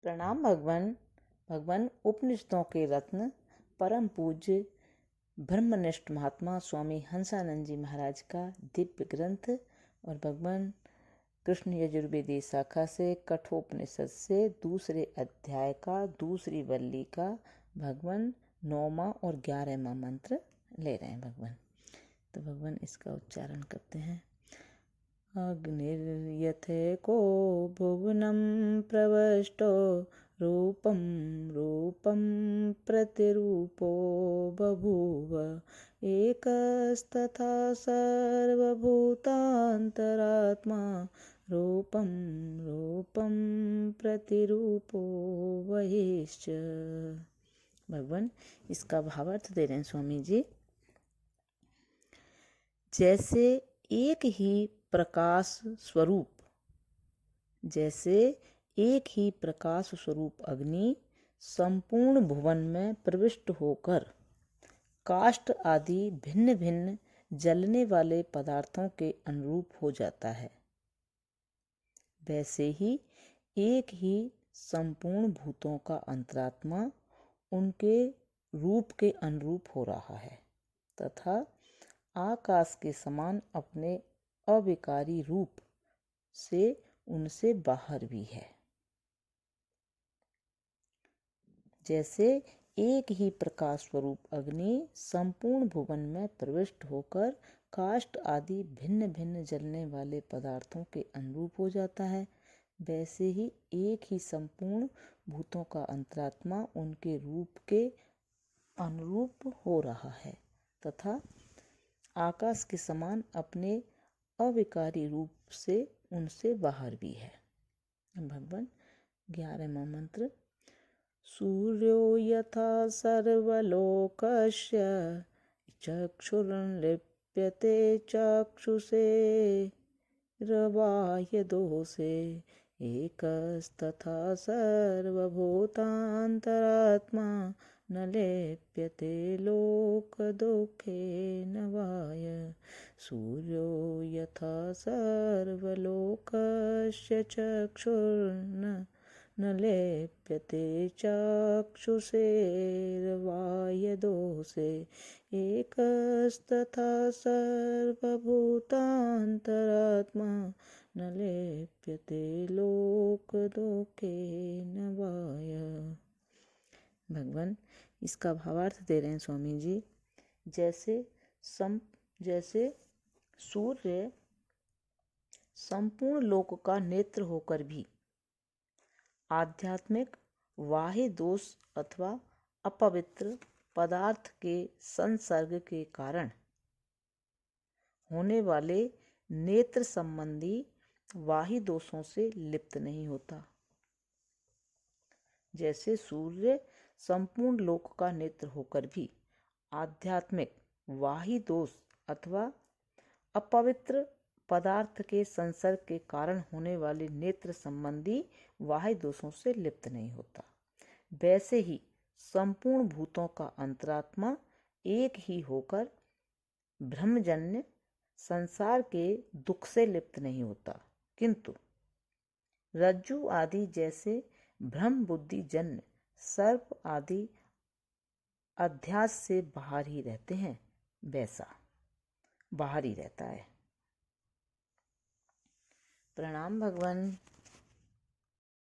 प्रणाम भगवान। भगवान उपनिषदों के रत्न परम पूज्य ब्रह्मनिष्ठ महात्मा स्वामी हंसानंद जी महाराज का दिव्य ग्रंथ और भगवान कृष्ण यजुर्वेदी शाखा से कठोपनिषद से दूसरे अध्याय का दूसरी वल्ली का भगवान 9वां और 11वां मंत्र ले रहे हैं भगवान। तो भगवान इसका उच्चारण करते हैं। अग्निर्यथेको भुवनं प्रविष्टो रूपं रूपं प्रतिरूपो बभूव एकस्तथा सर्वभूतान्तरात्मा रूपं रूपं प्रतिरूपो वहिश्च। भगवान इसका भावार्थ दे रहे हैं स्वामी जी। जैसे एक ही प्रकाश स्वरूप अग्नि संपूर्ण भुवन में प्रविष्ट होकर काष्ठ आदि भिन्न भिन्न जलने वाले पदार्थों के अनुरूप हो जाता है, वैसे ही एक ही संपूर्ण भूतों का अंतरात्मा उनके रूप के अनुरूप हो रहा है तथा आकाश के समान अपने अविकारी रूप से उनसे बाहर भी है। जैसे एक ही प्रकाश स्वरूप अग्नि संपूर्ण भुवन में प्रविष्ट होकर काष्ठ आदि भिन्न भिन्न जलने वाले पदार्थों के अनुरूप हो जाता है, वैसे ही एक ही संपूर्ण भूतों का अंतरात्मा उनके रूप के अनुरूप हो रहा है तथा आकाश के समान अपने अविकारी रूप से उनसे बाहर भी है। भगवान 11वां मंत्र। सूर्यो यथा सर्वलोकस्य चक्षुर्लिप्यते चाक्षुषे रवायदोषे एकस्तथा सर्वभूतान्तरात्मा न लेप्यते लोकदुःखेन वाय। सूर्यो यथा सर्वलोकस्य चक्षुर्न लेप्यते चाक्षुषेर्वायदोषे एकस्तथा सर्वभूतान्तरात्मा न लेप्यते लोकदुःखेन वाय। भगवान इसका भावार्थ दे रहे हैं स्वामी जी। जैसे सूर्य संपूर्ण लोक का नेत्र होकर भी आध्यात्मिक वाह्य दोष अथवा अपवित्र पदार्थ के संसर्ग के कारण होने वाले नेत्र संबंधी वाह्य दोषों से लिप्त नहीं होता, जैसे सूर्य संपूर्ण लोक का नेत्र होकर भी आध्यात्मिक वाह्य दोष अथवा अपवित्र पदार्थ के संसर्ग के कारण होने वाले नेत्र संबंधी वाह्य दोषों से लिप्त नहीं होता, वैसे ही संपूर्ण भूतों का अंतरात्मा एक ही होकर ब्रह्मजन्य संसार के दुख से लिप्त नहीं होता, किंतु रज्जु आदि जैसे ब्रह्म बुद्धि जन्य सर्प आदि अध्यास से बाहर ही रहते हैं, वैसा बाहर ही रहता है। प्रणाम भगवान।